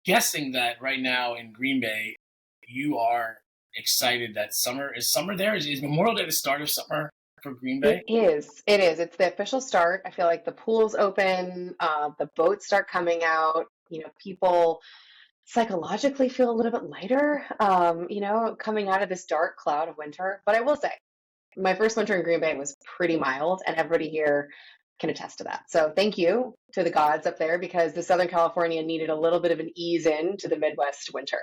guessing that right now in Green Bay, you are excited that summer is summer there. Is Memorial Day the start of summer for Green Bay? It is. It is. It's the official start. I feel like the pool's open, the boats start coming out. People psychologically feel a little bit lighter, coming out of this dark cloud of winter. But I will say, my first winter in Green Bay was pretty mild, and everybody here can attest to that. So thank you to the gods up there because the Southern California needed a little bit of an ease in to the Midwest winter.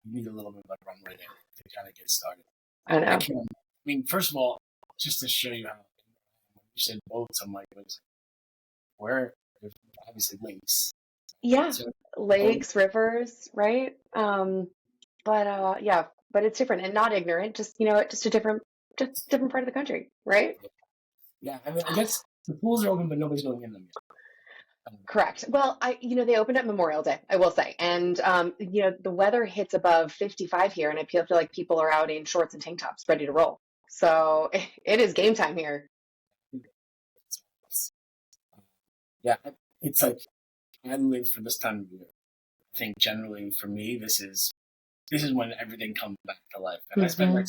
You need a little bit of a runway there to kind of get started. I know. I mean, first of all, just to show you how you said boats, I'm like, where? There's obviously lakes. Yeah, So, lakes, rivers, right? Yeah, but it's different and not ignorant, just a different part of the country, right? yeah, I mean, I guess the pools are open, but nobody's going in them yet. Correct. Well, they opened up Memorial Day, I will say, and the weather hits above 55 here, and I feel like people are out in shorts and tank tops, ready to roll. So it is game time here. Yeah, it's like I live for this time of year. I think generally for me, this is when everything comes back to life. And I spent like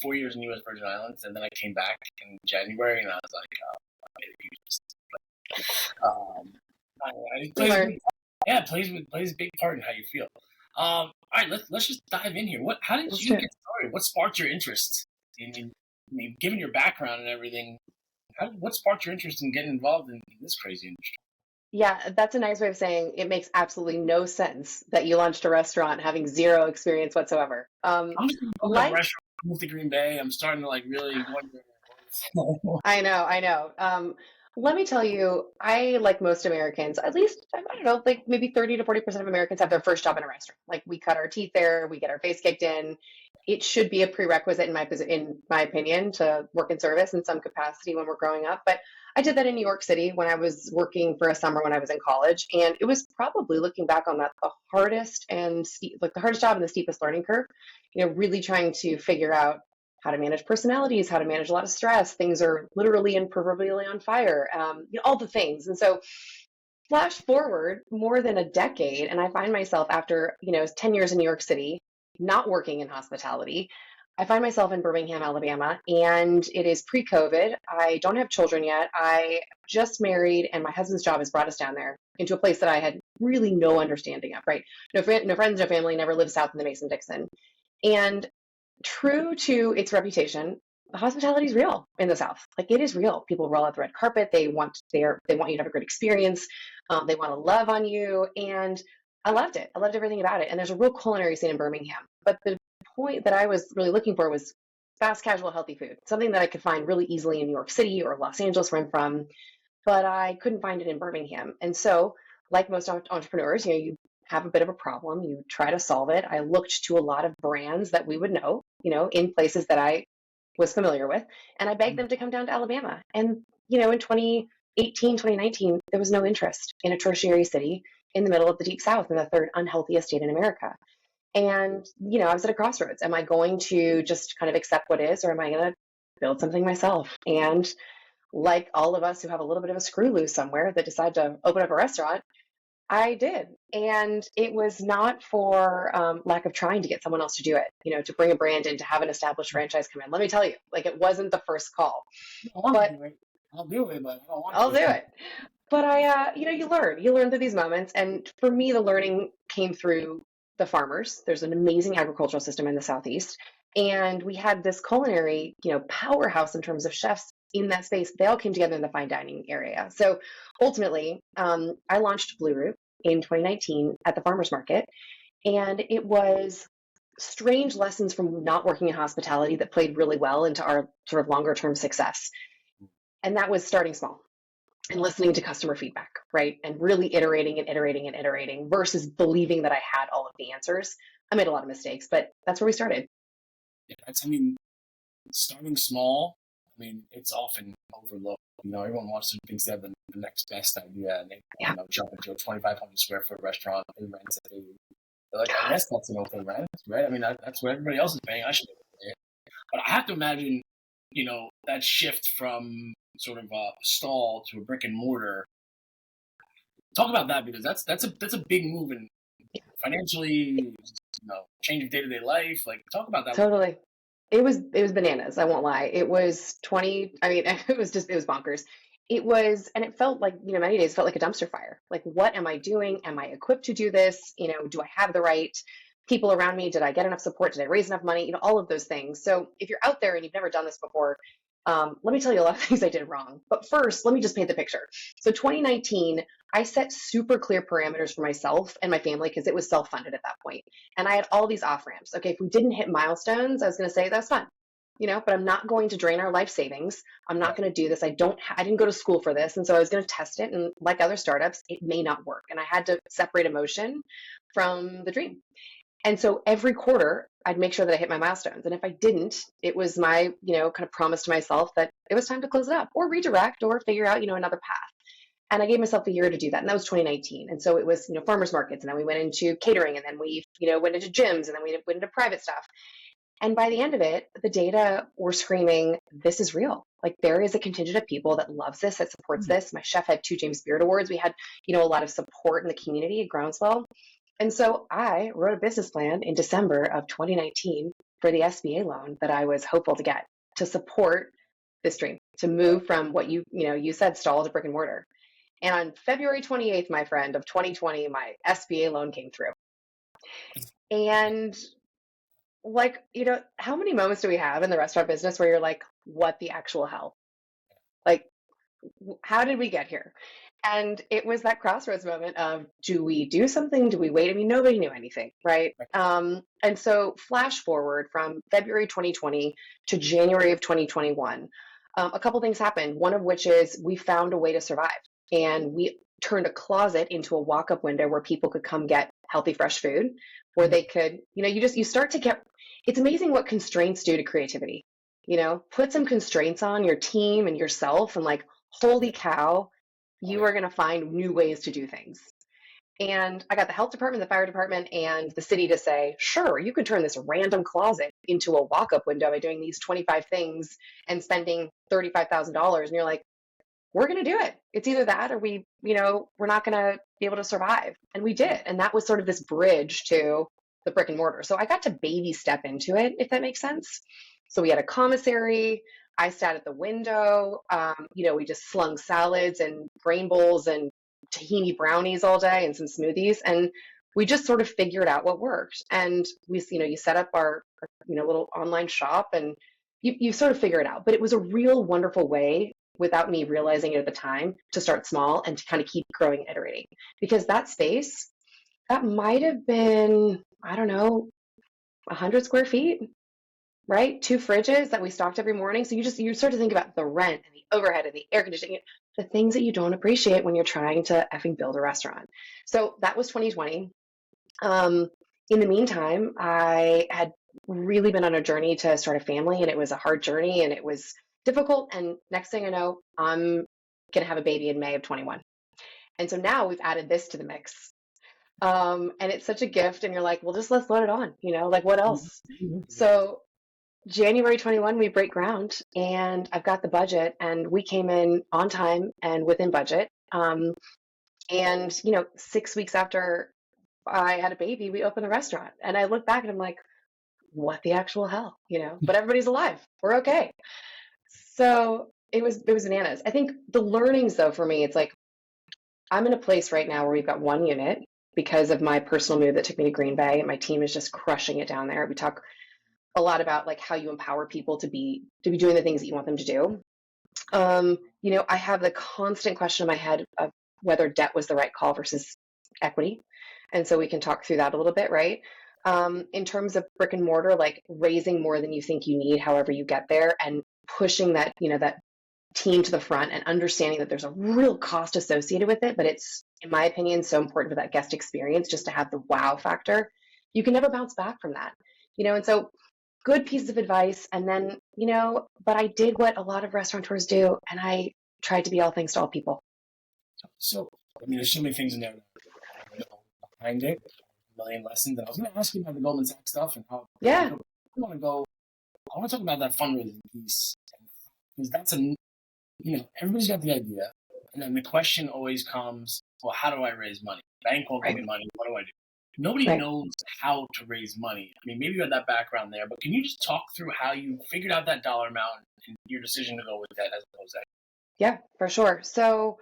4 years in the U.S. Virgin Islands, and then I came back in January, and I was like, I made a huge mistake. It plays a big part in how you feel. All right, let's just dive in here. How did you get started? What sparked your interest I mean, given your background and everything? What sparked your interest in getting involved in this crazy industry? Yeah, that's a nice way of saying it makes absolutely no sense that you launched a restaurant having zero experience whatsoever. I'm just going to a restaurant, move to Green Bay. I'm starting to like really wonder. I know. Let me tell you, I, like most Americans, at least, I don't know, like maybe 30 to 40% of Americans have their first job in a restaurant. Like we cut our teeth there, we get our face kicked in. It should be a prerequisite in my opinion to work in service in some capacity when we're growing up. But I did that in New York City when I was working for a summer when I was in college. And it was probably looking back on that the hardest the hardest job and the steepest learning curve, really trying to figure out how to manage personalities, how to manage a lot of stress. Things are literally and proverbially on fire, all the things. And so flash forward more than a decade, and I find myself after, 10 years in New York City, not working in hospitality. I find myself in Birmingham, Alabama, and it is pre-COVID. I don't have children yet. I just married, and my husband's job has brought us down there into a place that I had really no understanding of, right? No friends, no family, never lived south in the Mason-Dixon. And true to its reputation, the hospitality is real in the South. Like it is real. People roll out the red carpet. They want you to have a great experience. They want to love on you. And I loved it. I loved everything about it. And there's a real culinary scene in Birmingham. But the point that I was really looking for was fast, casual, healthy food, something that I could find really easily in New York City or Los Angeles, where I'm from, but I couldn't find it in Birmingham. And so, like most entrepreneurs, you have a bit of a problem, you try to solve it. I looked to a lot of brands that we would know, in places that I was familiar with, and I begged them to come down to Alabama. And, in 2018, 2019, there was no interest in a tertiary city in the middle of the deep South in the third unhealthiest state in America. And, I was at a crossroads. Am I going to just kind of accept what is, or am I going to build something myself? And like all of us who have a little bit of a screw loose somewhere that decide to open up a restaurant, I did. And it was not for lack of trying to get someone else to do it, to bring a brand in, to have an established franchise come in. Let me tell you, like it wasn't the first call. But I'll do it, but I don't want I'll to. do it. But you learn through these moments. And for me, the learning came through the farmers. There's an amazing agricultural system in the Southeast. And we had this culinary, powerhouse in terms of chefs in that space. They all came together in the fine dining area. So ultimately, I launched Blue Root in 2019 at the farmers market. And it was strange lessons from not working in hospitality that played really well into our sort of longer term success. And that was starting small and listening to customer feedback, right? And really iterating and iterating and iterating versus believing that I had all of the answers. I made a lot of mistakes, but that's where we started. Yeah, starting small, it's often overlooked. Everyone wants to think they have the next best idea, and they jump into a 2,500 square foot restaurant and rents it. They're like, I guess that's an okay rent, right? That's what everybody else is paying. I should pay it. But I have to imagine, that shift from sort of a stall to a brick and mortar. Talk about that, because that's a big move in financially, change of day-to-day life? Like, talk about that. Totally. It was bananas. I won't lie. It was 20. I mean, it was bonkers. It was, and it felt like, many days felt like a dumpster fire. Like, what am I doing? Am I equipped to do this? Do I have the right people around me? Did I get enough support? Did I raise enough money? All of those things. So if you're out there and you've never done this before, let me tell you a lot of things I did wrong. But first, let me just paint the picture. So 2019, I set super clear parameters for myself and my family because it was self-funded at that point. And I had all these off ramps. Okay, if we didn't hit milestones, I was going to say that's fun, but I'm not going to drain our life savings. I'm not going to do this. I didn't go to school for this. And so I was going to test it. And like other startups, it may not work. And I had to separate emotion from the dream. And so every quarter, I'd make sure that I hit my milestones. And if I didn't, it was my, kind of promise to myself that it was time to close it up or redirect or figure out, another path. And I gave myself a year to do that. And that was 2019. And so it was, farmers markets. And then we went into catering. And then we, went into gyms. And then we went into private stuff. And by the end of it, the data were screaming, this is real. Like, there is a contingent of people that loves this, that supports this. My chef had 2 James Beard Awards. We had, a lot of support in the community at Groundswell. And so I wrote a business plan in December of 2019 for the SBA loan that I was hopeful to get to support this dream, to move from what you said, stall to brick and mortar. And on February 28th, my friend, of 2020, my SBA loan came through. And how many moments do we have in the restaurant business where you're like, what the actual hell? Like, how did we get here? And it was that crossroads moment of, do we do something? Do we wait? I mean, nobody knew anything, right? And so flash forward from February 2020 to January of 2021, a couple things happened. One of which is we found a way to survive. And we turned a closet into a walk-up window where people could come get healthy, fresh food, where they could, you start to get, it's amazing what constraints do to creativity. Put some constraints on your team and yourself and like, holy cow, you are going to find new ways to do things. And I got the health department, the fire department, and the city to say, sure, you could turn this random closet into a walk-up window by doing these 25 things and spending $35,000. And you're like, we're going to do it. It's either that or we're not going to be able to survive. And we did. And that was sort of this bridge to the brick and mortar. So I got to baby step into it, if that makes sense. So we had a commissary. I sat at the window. We just slung salads and grain bowls and tahini brownies all day and some smoothies. And we just sort of figured out what worked. And we, you set up our little online shop and you sort of figure it out. But it was a real wonderful way, without me realizing it at the time, to start small and to kind of keep growing and iterating. Because that space, that might have been, I don't know, 100 square feet, right? 2 fridges that we stocked every morning. So you start to think about the rent and the overhead and the air conditioning, the things that you don't appreciate when you're trying to effing build a restaurant. So that was 2020. In the meantime, I had really been on a journey to start a family, and it was a hard journey and it was difficult. And next thing I know, I'm going to have a baby in May of 21. And so now we've added this to the mix. And it's such a gift. And you're like, well, let's load it on, like what else? So January 21, we break ground and I've got the budget and we came in on time and within budget. And 6 weeks after I had a baby, we opened the restaurant and I look back and I'm like, what the actual hell, but everybody's alive. We're okay. So it was bananas. I think the learnings though, for me, it's like, I'm in a place right now where we've got 1 unit because of my personal move that took me to Green Bay, and my team is just crushing it down there. We talk a lot about like how you empower people to be doing the things that you want them to do. I have the constant question in my head of whether debt was the right call versus equity. And so we can talk through that a little bit, right? In terms of brick and mortar, like raising more than you think you need, however you get there, and pushing that, that team to the front and understanding that there's a real cost associated with it, but it's, in my opinion, so important for that guest experience just to have the wow factor. You can never bounce back from that, and so good pieces of advice. And then, but I did what a lot of restaurateurs do, and I tried to be all things to all people. So, there's so many things in there behind it, a million lessons. And I was going to ask you about the Goldman Sachs stuff and how. Yeah. I want to talk about that fundraising piece, because that's everybody's got the idea, and then the question always comes, well, how do I raise money? Bank won't give me money. What do I do? nobody Right. knows how to raise money. I mean, maybe you had that background there, but can you just talk through how you figured out that dollar amount and your decision to go with that as opposed to that? Yeah, for sure. So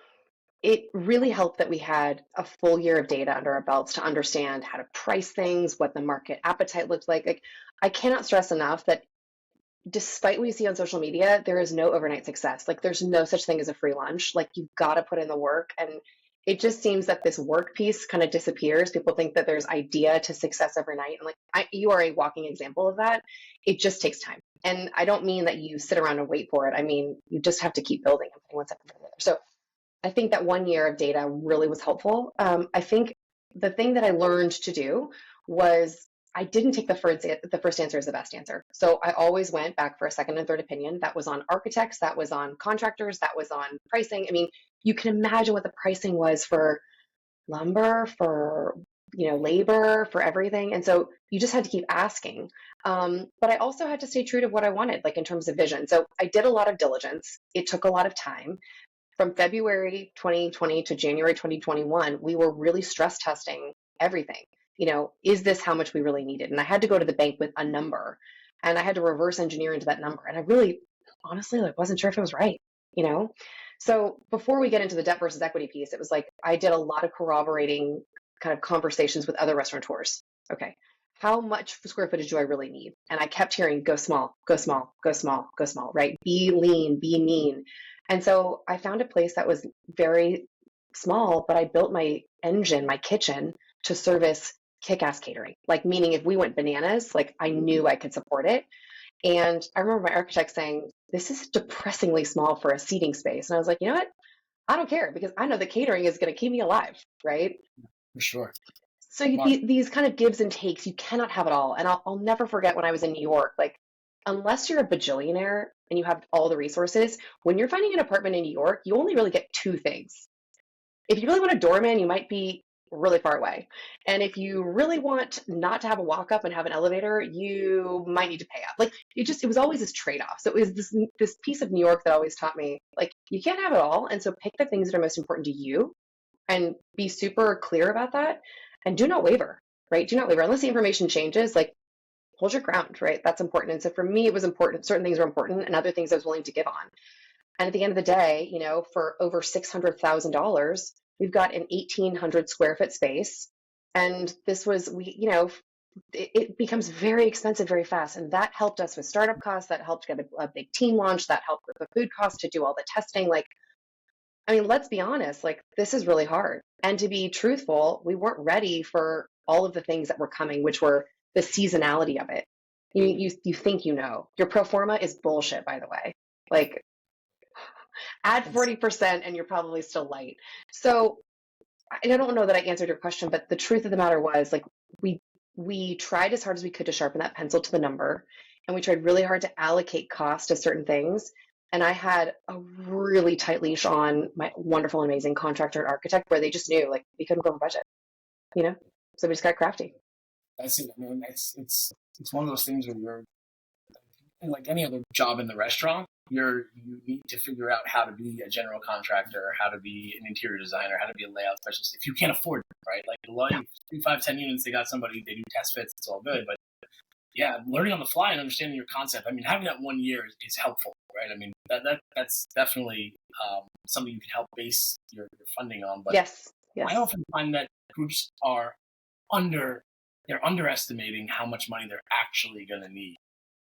it really helped that we had a full year of data under our belts to understand how to price things, what the market appetite looked like. Like, I cannot stress enough that despite what you see on social media, there is no overnight success. Like, there's no such thing as a free lunch. Like, you've got to put in the work. And it just seems that this work piece kind of disappears. People think that there's idea to success overnight. And like, you are a walking example of that. It just takes time. And I don't mean that you sit around and wait for it. I mean, you just have to keep building and putting one step in front of the other. So I think that 1 year of data really was helpful. I think the thing that I learned to do was I didn't take the first answer as the best answer. So I always went back for a second and third opinion. That was on architects, that was on contractors, that was on pricing. I mean, you can imagine what the pricing was for lumber, for labor, for everything. And so you just had to keep asking. But I also had to stay true to what I wanted, like in terms of vision. So I did a lot of diligence. It took a lot of time. From February 2020 to January 2021, we were really stress testing everything. Is this how much we really needed? And I had to go to the bank with a number and I had to reverse engineer into that number. And I really, honestly, like, wasn't sure if it was right, you know? So before we get into the debt versus equity piece, it was like I did a lot of corroborating kind of conversations with other restaurateurs. Okay, how much square footage do I really need? And I kept hearing, go small, go small, go small, go small, right? Be lean, be mean. And so I found a place that was very small, but I built my engine, my kitchen to service kick-ass catering. Like, meaning if we went bananas, like, I knew I could support it. And I remember my architect saying, this is depressingly small for a seating space. And I was like, you know what? I don't care because I know the catering is going to keep me alive, right? For sure. So Mark, these kind of gives and takes, you cannot have it all. And I'll never forget when I was in New York, like, unless you're a bajillionaire and you have all the resources, when you're finding an apartment in New York, you only really get two things. If you really want a doorman, you might be really far away. And if you really want not to have a walk up and have an elevator, you might need to pay up. Like, it was always this trade off. So it was this piece of New York that always taught me, like, you can't have it all. And so pick the things that are most important to you and be super clear about that. And do not waver, right? Do not waver unless the information changes. Like, hold your ground, right? That's important. And so for me, it was important. Certain things were important and other things I was willing to give on. And at the end of the day, for over $600,000, we've got an 1,800 square foot space. And this was, it becomes very expensive very fast. And that helped us with startup costs. That helped get a big team launch. That helped with the food costs to do all the testing. Like, I mean, let's be honest, like, this is really hard. And to be truthful, we weren't ready for all of the things that were coming, which were the seasonality of it. You think your pro forma is bullshit, by the way. Like, add it's 40% and you're probably still light. So I don't know that I answered your question, but the truth of the matter was, like, we tried as hard as we could to sharpen that pencil to the number, and we tried really hard to allocate cost to certain things. And I had a really tight leash on my wonderful, amazing contractor and architect, where they just knew, like, we couldn't go over budget, So we just got crafty. that's it. I mean, it's one of those things where you're like any other job in the restaurant. You need to figure out how to be a general contractor, how to be an interior designer, how to be a layout specialist. If you can't afford it, right? Like, a lot of 3, 5, 10 units, they got somebody, they do test fits, it's all good. But yeah, learning on the fly and understanding your concept. I mean, having that 1 year is helpful, right? I mean, that's definitely something you can help base your funding on. But Yes, I yes, often find that groups are they're underestimating how much money they're actually going to need.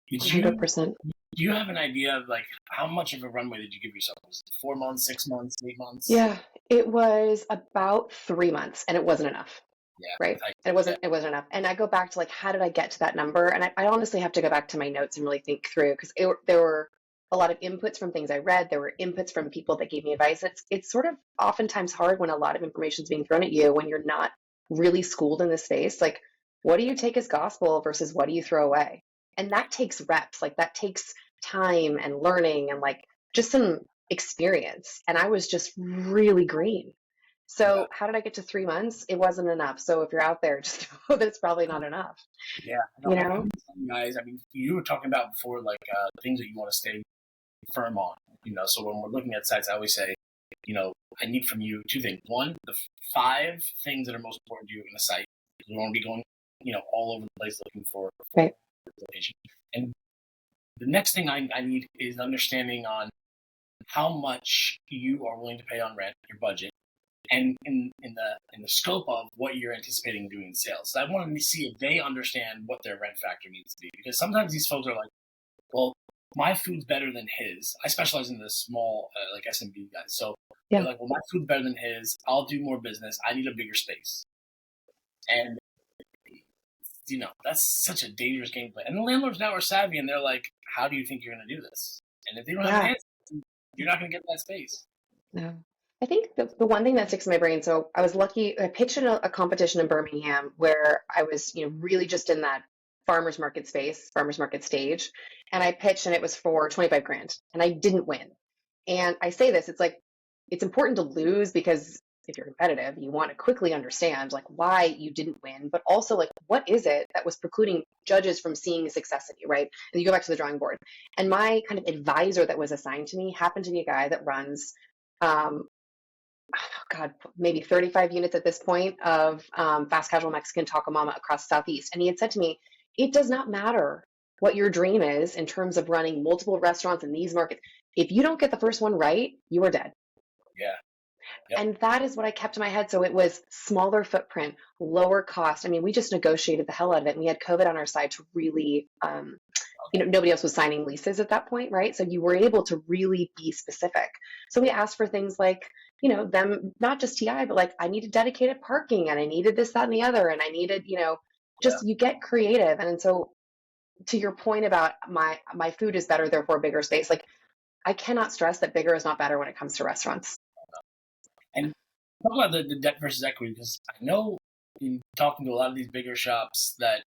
Did you 100%. do you have an idea of, like, how much of a runway did you give yourself? Was it 4 months, 6 months, 8 months? Yeah, it was about 3 months, and it wasn't enough. Yeah, Right. And yeah, it wasn't enough. And I go back to, like, how did I get to that number? And I honestly have to go back to my notes and really think through, because there were a lot of inputs from things I read. There were inputs from people that gave me advice. It's sort of oftentimes hard when a lot of information is being thrown at you when you're not really schooled in this space. Like, what do you take as gospel versus what do you throw away? And that takes reps. Like, that takes time and learning and, like, just some experience. And I was just really green. yeah, So how did I get to 3 months? It wasn't enough. So if you're out there, just know that it's probably not enough, yeah. No, you I know? mean, guys, I mean, you were talking about before, like, things that you want to stay firm on. So when we're looking at sites, I always say, I need from you two things. One, the 5 things that are most important to you in a site. We won't be going, all over the place looking for Right. location. And the next thing I need is understanding on how much you are willing to pay on rent, your budget, and in the scope of what you're anticipating doing in sales. So I want to see if they understand what their rent factor needs to be, because sometimes these folks are like, well, my food's better than his. I specialize in the small, like SMB guys. So Yeah. they're like, well, my food's better than his. I'll do more business. I need a bigger space. And, that's such a dangerous game plan. And the landlords now are savvy, and they're like, how do you think you're going to do this? And if they don't have an answer, you're not going to get that space. No. I think the one thing that sticks in my brain, so I was lucky, I pitched in a competition in Birmingham where I was, really just in that farmer's market space, farmer's market stage. And I pitched and it was for 25 grand and I didn't win. And I say this, it's like, it's important to lose because if you're competitive, you want to quickly understand like why you didn't win, but also like, what is it that was precluding judges from seeing success in you, right? And you go back to the drawing board. And my kind of advisor that was assigned to me happened to be a guy that runs, maybe 35 units at this point of fast casual Mexican taco mama across the Southeast. And he had said to me, it does not matter what your dream is in terms of running multiple restaurants in these markets. If you don't get the first one right, you are dead. Yeah. Yep. And that is what I kept in my head. So it was smaller footprint, lower cost. I mean, we just negotiated the hell out of it. And we had COVID on our side to really, nobody else was signing leases at that point, right? So you were able to really be specific. So we asked for things like, them, not just TI, but like I needed dedicated parking and I needed this, that, and the other. And I needed, you get creative. And so to your point about my food is better, therefore bigger space. Like I cannot stress that bigger is not better when it comes to restaurants. And talk about the debt versus equity, because I know in talking to a lot of these bigger shops that,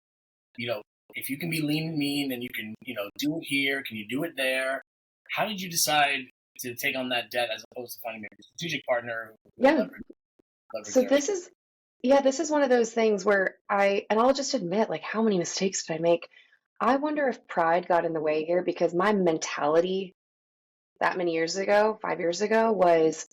if you can be lean and mean and you can, do it here, can you do it there? How did you decide to take on that debt as opposed to finding a strategic partner? Yeah. So this is one of those things where I'll just admit, like, how many mistakes did I make? I wonder if pride got in the way here because my mentality that many years ago, 5 years ago, was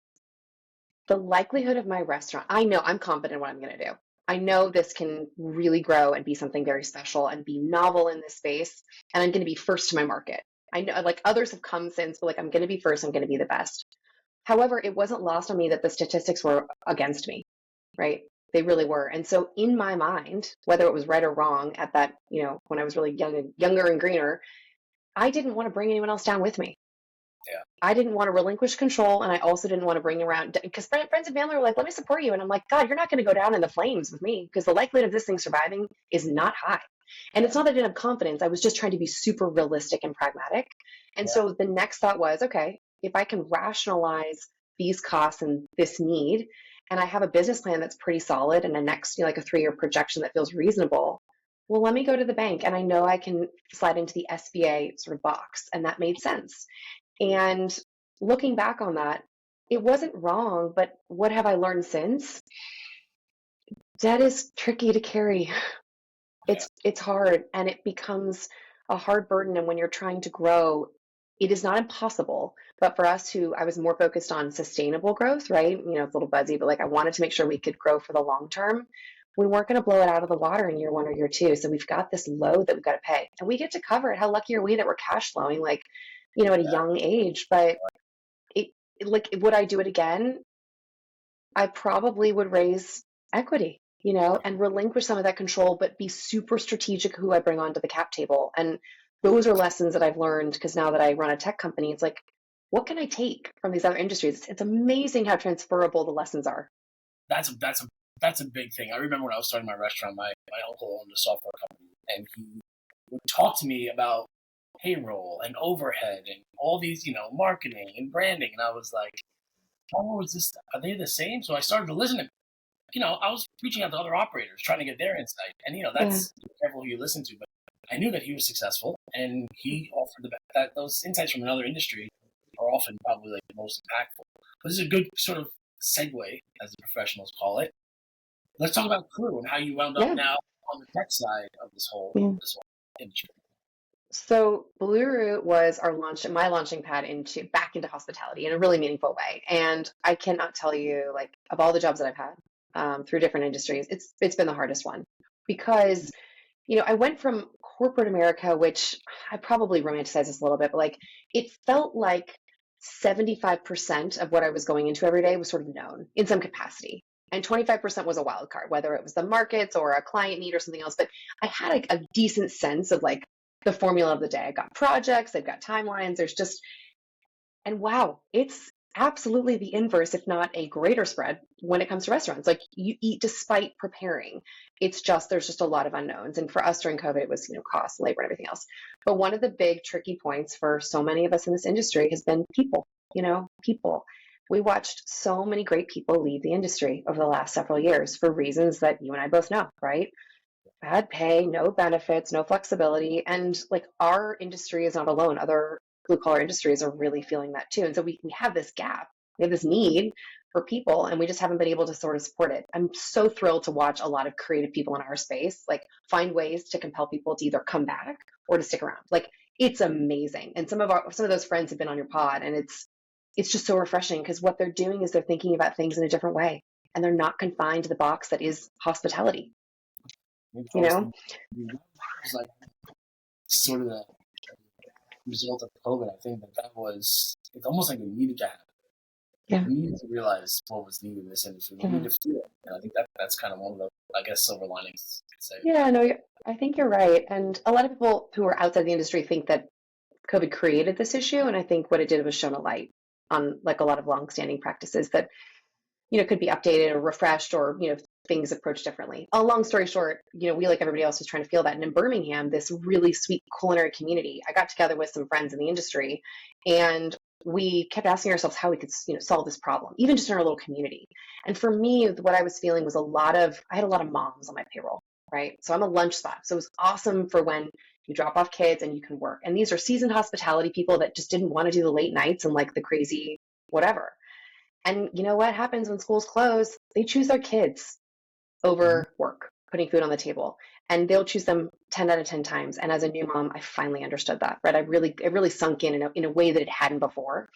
the likelihood of my restaurant. I know I'm confident in what I'm going to do. I know this can really grow and be something very special and be novel in this space. And I'm going to be first to my market. I know like others have come since, but like I'm going to be first. I'm going to be the best. However, it wasn't lost on me that the statistics were against me, right? They really were. And so in my mind, whether it was right or wrong at that, when I was really younger and greener, I didn't want to bring anyone else down with me. Yeah. I didn't want to relinquish control, and I also didn't want to bring around, because friends and family were like, let me support you. And I'm like, God, you're not going to go down in the flames with me because the likelihood of this thing surviving is not high. And it's not that I didn't have confidence. I was just trying to be super realistic and pragmatic. And so the next thought was, okay, if I can rationalize these costs and this need, and I have a business plan that's pretty solid and a next, like a 3-year projection that feels reasonable, well, let me go to the bank and I know I can slide into the SBA sort of box. And that made sense. And looking back on that, it wasn't wrong, but what have I learned since? Debt is tricky to carry. It's hard and it becomes a hard burden. And when you're trying to grow, it is not impossible. But for us I was more focused on sustainable growth, right? It's a little buzzy, but like I wanted to make sure we could grow for the long term. We weren't going to blow it out of the water in year 1 or year 2. So we've got this load that we've got to pay and we get to cover it. How lucky are we that we're cash flowing? Like, at a young age, but would I do it again? I probably would raise equity, and relinquish some of that control, but be super strategic who I bring onto the cap table. And those are lessons that I've learned because now that I run a tech company, it's like, what can I take from these other industries? It's amazing how transferable the lessons are. That's a big thing. I remember when I was starting my restaurant, my uncle owned a software company, and he would talk to me about payroll and overhead and all these, marketing and branding. And I was like, oh, are they the same? So I started to listen to, I was reaching out to other operators, trying to get their insight. And, that's careful who you listen to. But I knew that he was successful and he offered that those insights from another industry are often probably like the most impactful. But this is a good sort of segue, as the professionals call it. Let's talk about Crou and how you wound up now on the tech side of this whole industry. So Blue Root was my launching pad back into hospitality in a really meaningful way. And I cannot tell you, like, of all the jobs that I've had, through different industries, it's been the hardest one because I went from corporate America, which I probably romanticize this a little bit, but like it felt like 75% of what I was going into every day was sort of known in some capacity. And 25% was a wild card, whether it was the markets or a client need or something else. But I had a decent sense of like the formula of the day. I got projects, I've got timelines, there's just, and wow, it's absolutely the inverse, if not a greater spread when it comes to restaurants. Like you eat despite preparing. It's just, there's just a lot of unknowns. And for us during COVID, it was, cost, labor, and everything else. But one of the big tricky points for so many of us in this industry has been people, people. We watched so many great people leave the industry over the last several years for reasons that you and I both know, right? Bad pay, no benefits, no flexibility. And like our industry is not alone. Other blue collar industries are really feeling that too. And so we have this gap, we have this need for people, and we just haven't been able to sort of support it. I'm so thrilled to watch a lot of creative people in our space, like find ways to compel people to either come back or to stick around. Like it's amazing. And some of those friends have been on your pod, and it's just so refreshing because what they're doing is they're thinking about things in a different way, and they're not confined to the box that is hospitality. It's like sort of the result of COVID. I think it's almost like we needed to happen. Yeah. We needed to realize what was needed in this industry. We need to feel it. And I think that's kind of one of the, I guess, silver linings, you could say. Yeah, no, I think you're right. And a lot of people who are outside the industry think that COVID created this issue. And I think what it did was shone a light on like a lot of longstanding practices that, could be updated or refreshed or, things approached differently. A long story short, we, like everybody else, was trying to feel that. And in Birmingham, this really sweet culinary community, I got together with some friends in the industry, and we kept asking ourselves how we could, solve this problem, even just in our little community. And for me, what I was feeling was I had a lot of moms on my payroll, right? So I'm a lunch spot. So it was awesome for when you drop off kids and you can work. And these are seasoned hospitality people that just didn't want to do the late nights and like the crazy whatever. And you know what happens when schools close? They choose their kids over work, putting food on the table. And they'll choose them 10 out of 10 times. And as a new mom, I finally understood that, right? It really sunk in a way that it hadn't before.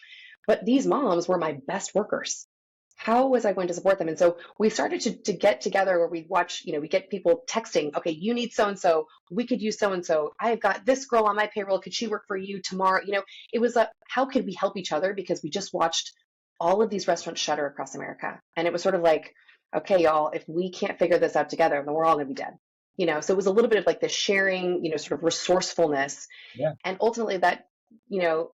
But these moms were my best workers. How was I going to support them? And so we started to get together where we watch, we get people texting, okay, you need so-and-so, we could use so-and-so. I've got this girl on my payroll. Could she work for you tomorrow? It was how could we help each other? Because we just watched all of these restaurants shutter across America. And it was sort of like, okay, y'all, if we can't figure this out together, then we're all gonna be dead. So it was a little bit of like the sharing, sort of resourcefulness. Yeah. And ultimately that,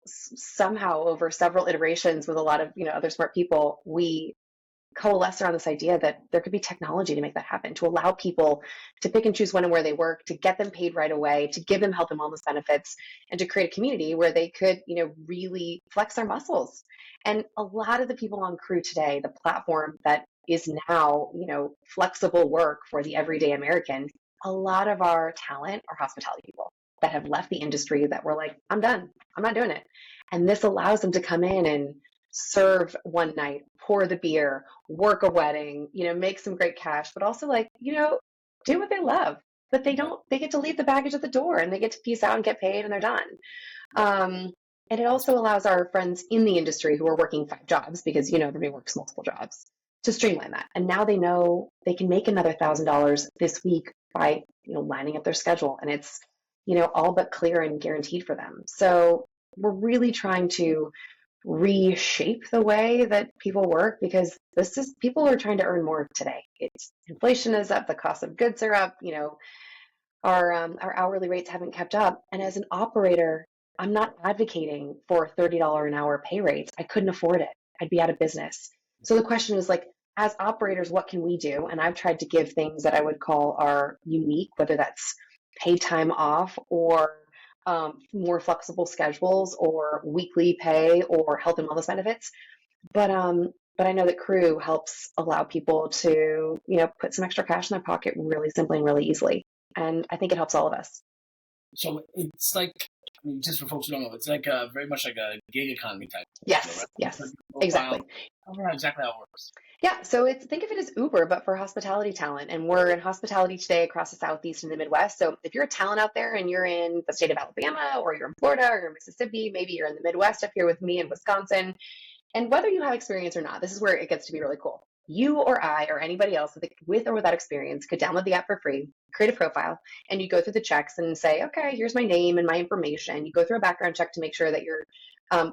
somehow over several iterations with a lot of, other smart people, we coalesce around this idea that there could be technology to make that happen, to allow people to pick and choose when and where they work, to get them paid right away, to give them health and wellness benefits, and to create a community where they could, really flex their muscles. And a lot of the people on Crou today, the platform that is now, flexible work for the everyday American, a lot of our talent are hospitality people that have left the industry that were like, I'm done, I'm not doing it. And this allows them to come in and serve one night, pour the beer, work a wedding, make some great cash, but also like, do what they love. But they get to leave the baggage at the door and they get to peace out and get paid and they're done. And it also allows our friends in the industry who are working 5 jobs, because, everybody works multiple jobs, to streamline that. And now they know they can make another $1,000 this week by, lining up their schedule. And it's, all but clear and guaranteed for them. So we're really trying to reshape the way that people work, because people are trying to earn more today. Inflation is up, the cost of goods are up, our hourly rates haven't kept up. And as an operator, I'm not advocating for $30 an hour pay rates. I couldn't afford it. I'd be out of business. So the question is like, as operators, what can we do? And I've tried to give things that I would call are unique, whether that's paid time off or more flexible schedules or weekly pay or health and wellness benefits. But I know that Crou helps allow people to, put some extra cash in their pocket really simply and really easily. And I think it helps all of us. So it's like, just for folks who don't know, it's like very much like a gig economy type. Yes, right? Yes, exactly. I don't know exactly how it works. Yeah, so think of it as Uber, but for hospitality talent. And we're in hospitality today across the Southeast and the Midwest. So if you're a talent out there and you're in the state of Alabama, or you're in Florida, or you're in Mississippi, maybe you're in the Midwest up here with me in Wisconsin, and whether you have experience or not, this is where it gets to be really cool. you or I or anybody else with or without experience could download the app for free, create a profile, and you go through the checks and say, okay, here's my name and my information. You go through a background check to make sure that you're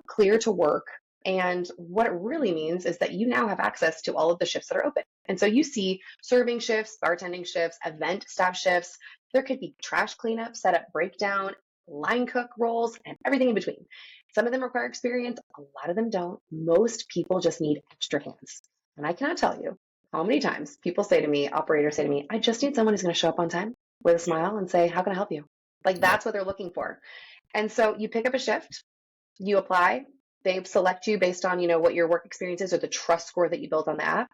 clear to work. And what it really means is that you now have access to all of the shifts that are open. And so you see serving shifts, bartending shifts, event staff shifts. There could be trash cleanup, setup breakdown, line cook roles, and everything in between. Some of them require experience, a lot of them don't. Most people just need extra hands. And I cannot tell you how many times people say to me, operators say to me, I just need someone who's going to show up on time with a smile and say, how can I help you? Like that's what they're looking for. And so you pick up a shift, you apply, they select you based on, what your work experience is or the trust score that you built on the app.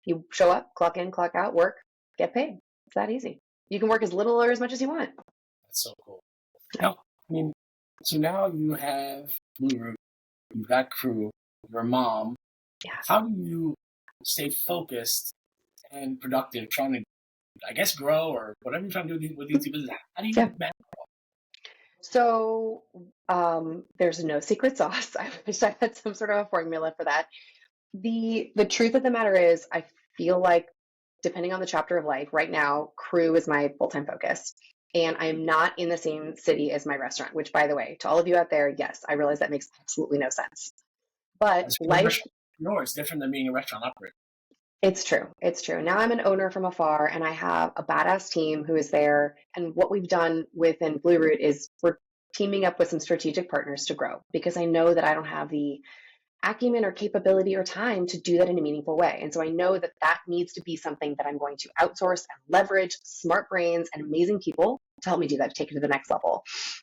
You show up, clock in, clock out, work, get paid. It's that easy. You can work as little or as much as you want. That's so cool. Now, so now you have Blue Root, you've got Crou, your mom. Yeah. How do you stay focused and productive, trying to, I guess, grow or whatever you're trying to do with these businesses? How do you manage? So there's no secret sauce. I wish I had some sort of a formula for that. The truth of the matter is, I feel like depending on the chapter of life, right now, Crou is my full-time focus. And I'm not in the same city as my restaurant, which, by the way, to all of you out there, yes, I realize that makes absolutely no sense. But life, it's different than being a restaurant operator. It's true. It's true. Now I'm an owner from afar and I have a badass team who is there. And what we've done within Blue Root is we're teaming up with some strategic partners to grow because I know that I don't have the acumen or capability or time to do that in a meaningful way. And so I know that that needs to be something that I'm going to outsource and leverage smart brains and amazing people to help me do that, to take it to the next level.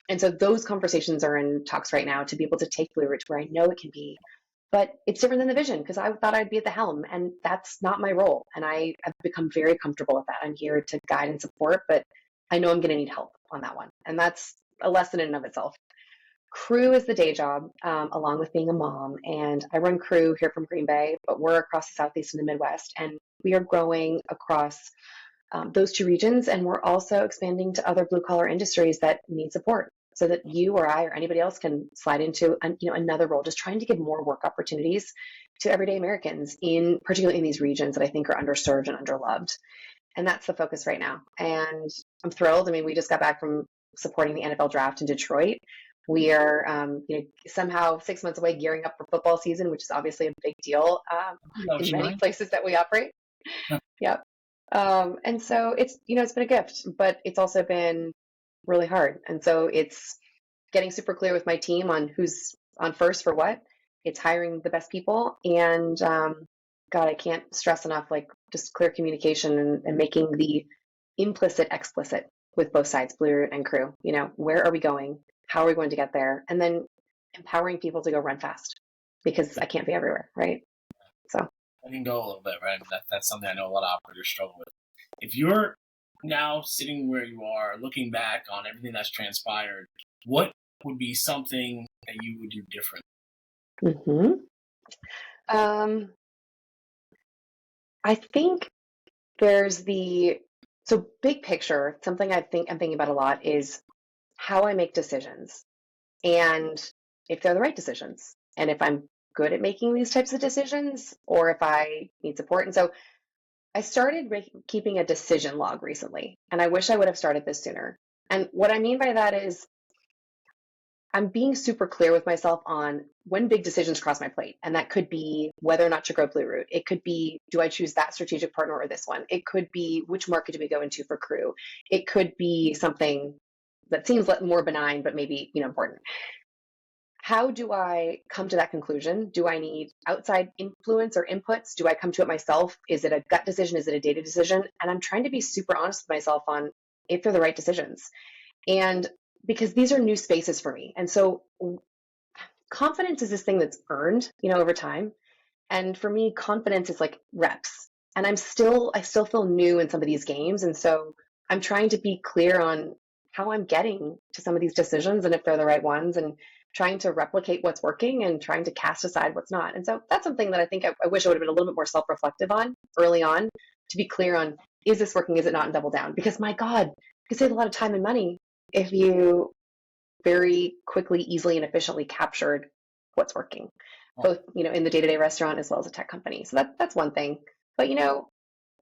And so those conversations are in talks right now to be able to take Blue Root to where I know it can be. But it's different than the vision because I thought I'd be at the helm and that's not my role. And I have become very comfortable with that. I'm here to guide and support, but I know I'm going to need help on that one. And that's a lesson in and of itself. Crou is the day job, along with being a mom. And I run Crou here from Green Bay, but we're across the Southeast and the Midwest. And we are growing across those two regions. And we're also expanding to other blue collar industries that need support so that you or I or anybody else can slide into another role, just trying to give more work opportunities to everyday Americans, particularly in these regions that I think are underserved and underloved. And that's the focus right now. And I'm thrilled. I mean, we just got back from supporting the NFL draft in Detroit. We are somehow 6 months away gearing up for football season, which is obviously a big deal in many places that we operate. Yep. And so it's been a gift, but it's also been really hard. And so it's getting super clear with my team on who's on first for what. It's hiring the best people. And God, I can't stress enough, like just clear communication and making the implicit explicit with both sides, Blue Root and Crou. Where are we going? How are we going to get there? And then empowering people to go run fast because I can't be everywhere, right? So I can go a little bit, right? That's something I know a lot of operators struggle with. If you're now sitting where you are, looking back on everything that's transpired, what would be something that you would do different? I think there's big picture, something I'm thinking about a lot is how I make decisions and if they're the right decisions and if I'm good at making these types of decisions or if I need support. And so I started keeping a decision log recently, and I wish I would have started this sooner. And what I mean by that is I'm being super clear with myself on when big decisions cross my plate. And that could be whether or not to grow Blue Root. It could be, do I choose that strategic partner or this one? It could be, which market do we go into for Crou? It could be something that seems more benign, but maybe, important. How do I come to that conclusion? Do I need outside influence or inputs? Do I come to it myself? Is it a gut decision? Is it a data decision? And I'm trying to be super honest with myself on if they're the right decisions. And because these are new spaces for me. And so confidence is this thing that's earned, over time. And for me, confidence is like reps. And I still feel new in some of these games. And so I'm trying to be clear on how I'm getting to some of these decisions and if they're the right ones and trying to replicate what's working and trying to cast aside what's not. And so that's something that I think I wish I would have been a little bit more self-reflective on early on to be clear on, is this working? Is it not? And double down. Because my God, you can save a lot of time and money if you very quickly, easily, and efficiently captured what's working, both, in the day-to-day restaurant as well as a tech company. So that's one thing. But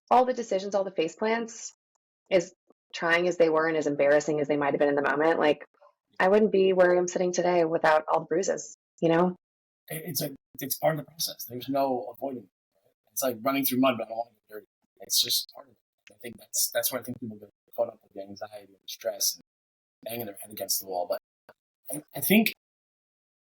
all the decisions, all the face plants, as trying as they were and as embarrassing as they might have been in the moment, like I wouldn't be where I'm sitting today without all the bruises, It's part of the process. There's no avoiding it. It's like running through mud, but I don't want to get dirty. It's just part of it. I think that's where I think people get caught up with the anxiety and the stress and banging their head against the wall. But I think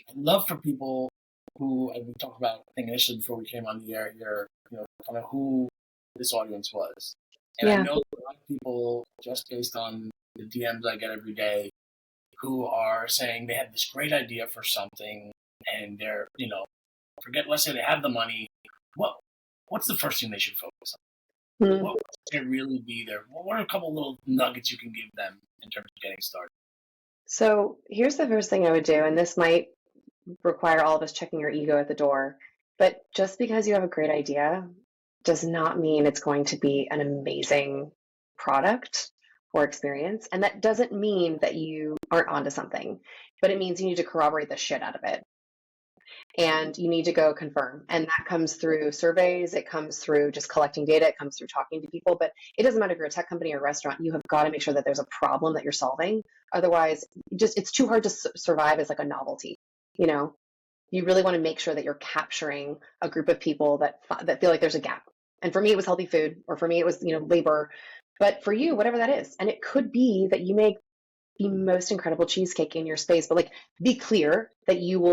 I'd love for people who, and we talked about, I think initially before we came on the air here, kind of who this audience was. And I know a lot of people, just based on the DMs I get every day, who are saying they had this great idea for something and they're, let's say they have the money. What's the first thing they should focus on? Mm-hmm. What should really be there? What are a couple little nuggets you can give them in terms of getting started? So here's the first thing I would do, and this might require all of us checking your ego at the door, but just because you have a great idea does not mean it's going to be an amazing product or experience. And that doesn't mean that you aren't onto something, but it means you need to corroborate the shit out of it. And you need to go confirm. And that comes through surveys. It comes through just collecting data. It comes through talking to people. But it doesn't matter if you're a tech company or a restaurant, you have got to make sure that there's a problem that you're solving. Otherwise, it's too hard to survive as like a novelty. You really want to make sure that you're capturing a group of people that feel like there's a gap. And for me, it was healthy food, or for me, it was, labor. But for you, whatever that is, and it could be that you make the most incredible cheesecake in your space, but like be clear that you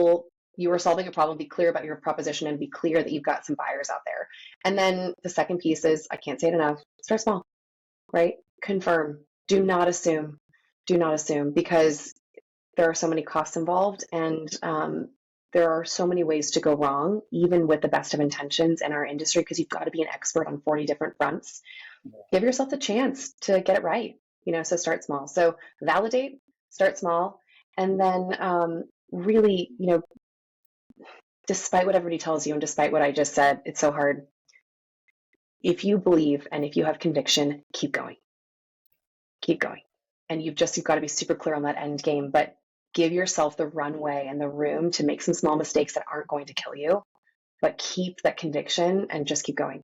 are solving a problem, be clear about your proposition, and be clear that you've got some buyers out there. And then the second piece is, I can't say it enough, start small, right? Confirm. Do not assume, because there are so many costs involved, and there are so many ways to go wrong, even with the best of intentions in our industry, because you've got to be an expert on 40 different fronts. Give yourself the chance to get it right, so start small. So validate, start small, and then really, despite what everybody tells you and despite what I just said, it's so hard. If you believe and if you have conviction, keep going. Keep going. And you've got to be super clear on that end game, but give yourself the runway and the room to make some small mistakes that aren't going to kill you, but keep that conviction and just keep going,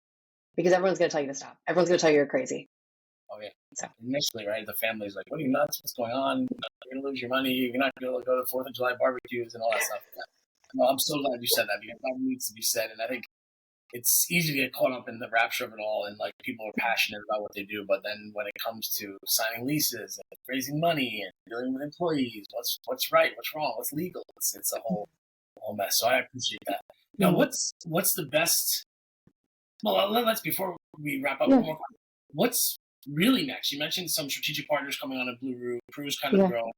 because everyone's going to tell you to stop. Everyone's going to tell you you're crazy. Oh yeah. So initially, right, the family's like, "What are you nuts? What's going on? You're going to lose your money. You're not going to be able to go to 4th of July barbecues and all that stuff." Well, I'm so glad you said that, because that needs to be said. And I think it's easy to get caught up in the rapture of it all, and like people are passionate about what they do, but then when it comes to signing leases and raising money and dealing with employees, what's right, what's wrong, what's legal, it's a whole mess. So I appreciate that. Now, what's the best? Well, let's, before we wrap up, what's really next? You mentioned some strategic partners coming on at Blue Root. Crew's kind of grown.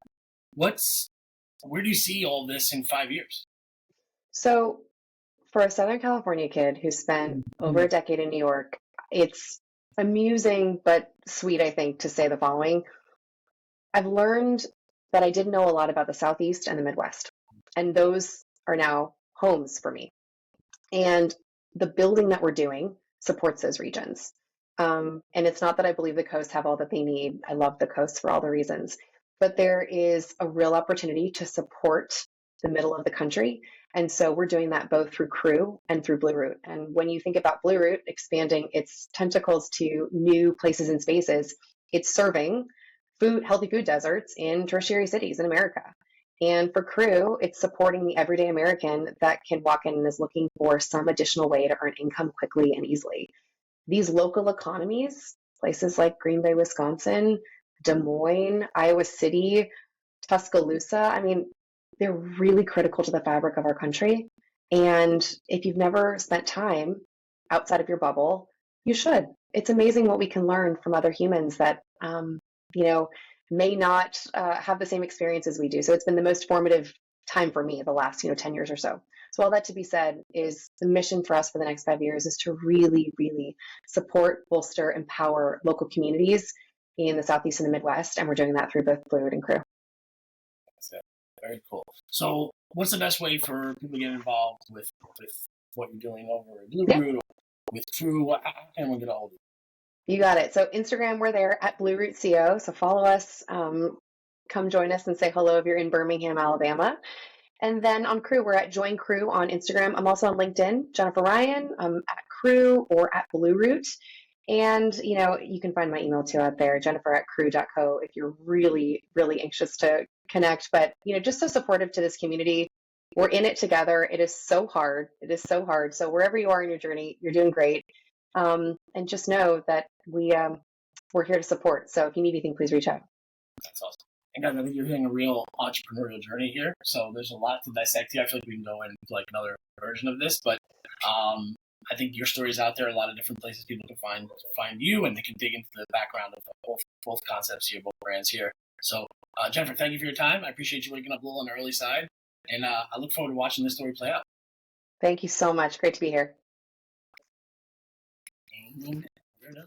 Where do you see all this in 5 years? So for a Southern California kid who spent over a decade in New York, it's amusing but sweet, I think, to say the following. I've learned that I didn't know a lot about the Southeast and the Midwest, and those are now homes for me. And the building that we're doing supports those regions. And it's not that I believe the coasts have all that they need. I love the coasts for all the reasons, but there is a real opportunity to support the middle of the country. And so we're doing that both through Crou and through Blue Root. And when you think about Blue Root expanding its tentacles to new places and spaces, it's serving healthy food deserts in tertiary cities in America. And for Crou, it's supporting the everyday American that can walk in and is looking for some additional way to earn income quickly and easily. These local economies, places like Green Bay, Wisconsin, Des Moines, Iowa City, Tuscaloosa, they're really critical to the fabric of our country. And if you've never spent time outside of your bubble, you should. It's amazing what we can learn from other humans that, may not have the same experience as we do. So it's been the most formative time for me the last, 10 years or so. So all that to be said is the mission for us for the next 5 years is to really, really support, bolster, empower local communities in the Southeast and the Midwest. And we're doing that through both Blue Root and Croux. That's it. Very cool. So what's the best way for people to get involved with what you're doing over at Blue Root, with Crou? How can we get a hold of you? You got it. So Instagram, we're there at Blue Root CO. So follow us, come join us and say hello if you're in Birmingham, Alabama. And then on Crou, we're at Join Crou on Instagram. I'm also on LinkedIn, Jennifer Ryan. I'm at Crou or at Blue Root. And, you can find my email too out there, Jennifer@Crou.co, if you're really, really anxious to connect. But, just so supportive to this community. We're in it together. It is so hard. It is so hard. So wherever you are in your journey, you're doing great. And just know that we're here to support. So if you need anything, please reach out. That's awesome. And guys, I think you're hitting a real entrepreneurial journey here. So there's a lot to dissect here. I feel like we can go into like another version of this, but I think your story is out there. A lot of different places people can find you, and they can dig into the background of both concepts here, both brands here. So Jennifer, thank you for your time. I appreciate you waking up a little on the early side, and I look forward to watching this story play out. Thank you so much. Great to be here. And we're done.